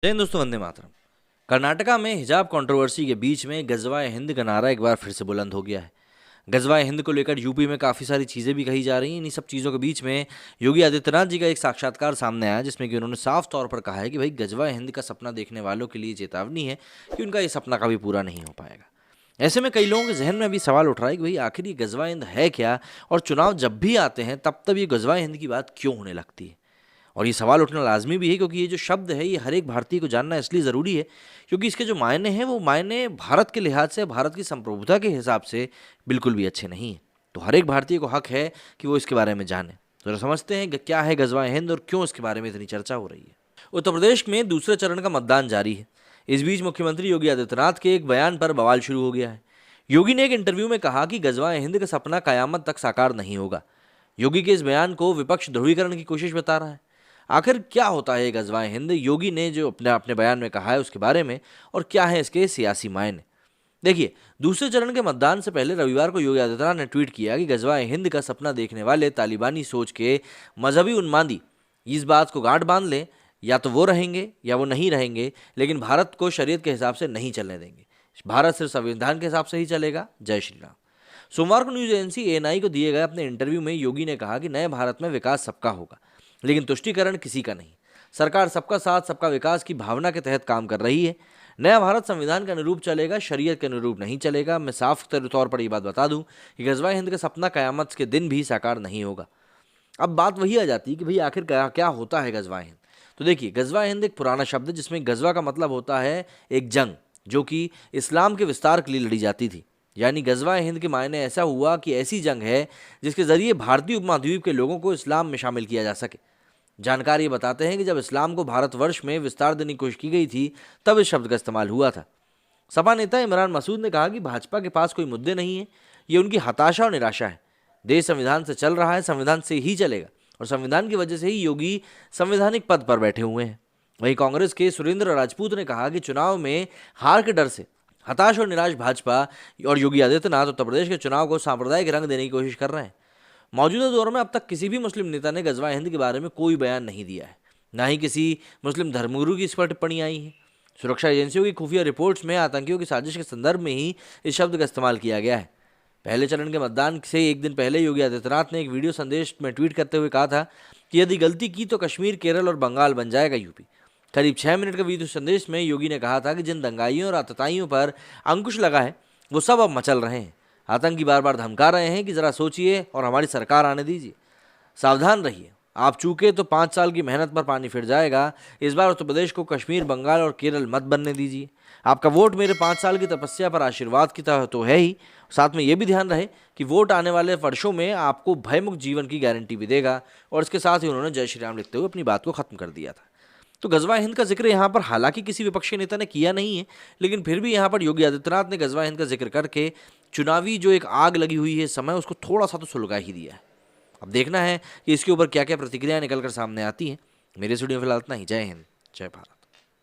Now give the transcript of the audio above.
जय हिंद दोस्तों, वंदे मातरम। कर्नाटका में हिजाब कंट्रोवर्सी के बीच में गजवाए हिंद का नारा एक बार फिर से बुलंद हो गया है। गजवाए हिंद को लेकर यूपी में काफ़ी सारी चीज़ें भी कही जा रही हैं। इन्हीं सब चीज़ों के बीच में योगी आदित्यनाथ जी का एक साक्षात्कार सामने आया, जिसमें कि उन्होंने साफ तौर पर कहा है कि भाई गजवाए हिंद का सपना देखने वालों के लिए चेतावनी है कि उनका ये सपना कभी पूरा नहीं हो पाएगा। ऐसे में कई लोगों के जहन में अभी सवाल उठ रहा है कि भाई आखिर ये गजवाए हिंद है क्या, और चुनाव जब भी आते हैं तब ये गजवाए हिंद की बात क्यों होने लगती है। और ये सवाल उठना लाजमी भी है, क्योंकि ये जो शब्द है ये हर एक भारतीय को जानना इसलिए ज़रूरी है क्योंकि इसके जो मायने हैं वो मायने भारत के लिहाज से, भारत की संप्रभुता के हिसाब से बिल्कुल भी अच्छे नहीं हैं। तो हर एक भारतीय को हक है कि वो इसके बारे में जाने। तो समझते हैं कि क्या है गजवाए हिंद और क्यों इसके बारे में इतनी चर्चा हो रही है। उत्तर प्रदेश में दूसरे चरण का मतदान जारी है। इस बीच मुख्यमंत्री योगी आदित्यनाथ के एक बयान पर बवाल शुरू हो गया है। योगी ने एक इंटरव्यू में कहा कि गजवाए हिंद का सपना कयामत तक साकार नहीं होगा। योगी के इस बयान को विपक्ष ध्रुवीकरण की कोशिश बता रहा है। आखिर क्या होता है ये गजवाए हिंद, योगी ने जो अपने अपने बयान में कहा है उसके बारे में, और क्या है इसके सियासी मायने। देखिए, दूसरे चरण के मतदान से पहले रविवार को योगी आदित्यनाथ ने ट्वीट किया कि गजवाए हिंद का सपना देखने वाले तालिबानी सोच के मजहबी उन्मादी इस बात को गांठ बांध लें, या तो वो रहेंगे या वो नहीं रहेंगे, लेकिन भारत को शरीयत के हिसाब से नहीं चलने देंगे। भारत सिर्फ संविधान के हिसाब से ही चलेगा। जय श्री राम। सोमवार को न्यूज एजेंसी एएनआई को दिए गए अपने इंटरव्यू में योगी ने कहा कि नए भारत में विकास सबका होगा, लेकिन तुष्टीकरण किसी का नहीं। सरकार सबका साथ सबका विकास की भावना के तहत काम कर रही है। नया भारत संविधान के अनुरूप चलेगा, शरीयत के अनुरूप नहीं चलेगा। मैं साफ तौर पर यह बात बता दूं कि गजवाए हिंद का सपना कयामत के दिन भी साकार नहीं होगा। अब बात वही आ जाती है कि भाई आखिर क्या होता है गजवाए हिंद। तो देखिए, गजवाए हिंद एक पुराना शब्द है जिसमें गजवा का मतलब होता है एक जंग, जो कि इस्लाम के विस्तार के लिए लड़ी जाती थी। यानी गजवाए हिंद के मायने ऐसा हुआ कि ऐसी जंग है जिसके जरिए भारतीय उपमहाद्वीप के लोगों को इस्लाम में शामिल किया जा सके। जानकार ये बताते हैं कि जब इस्लाम को भारतवर्ष में विस्तार देने की कोशिश की गई थी तब इस शब्द का इस्तेमाल हुआ था। सपा नेता इमरान मसूद ने कहा कि भाजपा के पास कोई मुद्दे नहीं है, ये उनकी हताशा और निराशा है। देश संविधान से चल रहा है, संविधान से ही चलेगा, और संविधान की वजह से ही योगी संवैधानिक पद पर बैठे हुए हैं। वहीं कांग्रेस के सुरेंद्र राजपूत ने कहा कि चुनाव में हार के डर से हताश और निराश भाजपा और योगी आदित्यनाथ उत्तर प्रदेश के चुनाव को सांप्रदायिक रंग देने की कोशिश कर रहे हैं। मौजूदा दौर में अब तक किसी भी मुस्लिम नेता ने गजवाए हिंद के बारे में कोई बयान नहीं दिया है, ना ही किसी मुस्लिम धर्मगुरु की इस पर टिप्पणी आई है। सुरक्षा एजेंसियों की खुफिया रिपोर्ट्स में आतंकियों की साजिश के संदर्भ में ही इस शब्द का इस्तेमाल किया गया है। पहले चरण के मतदान से एक दिन पहले योगी आदित्यनाथ ने एक वीडियो संदेश में ट्वीट करते हुए कहा था कि यदि गलती की तो कश्मीर, केरल और बंगाल बन जाएगा यूपी। करीब 6 मिनट के वीडियो संदेश में योगी ने कहा था कि जिन दंगाइयों और आतताइयों पर अंकुश लगा है वो सब अब मचल रहे हैं। आतंकी बार बार धमका रहे हैं कि जरा सोचिए और हमारी सरकार आने दीजिए, सावधान रहिए। आप चूके तो 5 साल की मेहनत पर पानी फिर जाएगा। इस बार उत्तर प्रदेश को कश्मीर, बंगाल और केरल मत बनने दीजिए। आपका वोट मेरे 5 साल की तपस्या पर आशीर्वाद की तरह तो है ही, साथ में ये भी ध्यान रहे कि वोट आने वाले वर्षों में आपको भयमुक्त जीवन की गारंटी भी देगा। और इसके साथ ही उन्होंने जय श्री राम लिखते हुए अपनी बात को खत्म कर दिया था। तो गजवाए हिंद का जिक्र यहाँ पर हालांकि किसी विपक्षी नेता ने किया नहीं है, लेकिन फिर भी यहाँ पर योगी आदित्यनाथ ने गजवाए हिंद का जिक्र करके चुनावी जो एक आग लगी हुई है समय, उसको थोड़ा सा तो सुलगा ही दिया है। अब देखना है कि इसके ऊपर क्या क्या प्रतिक्रियाएं निकलकर सामने आती हैं। मेरे स्टूडियो में फिलहाल इतना ही। जय हिंद, जय भारत।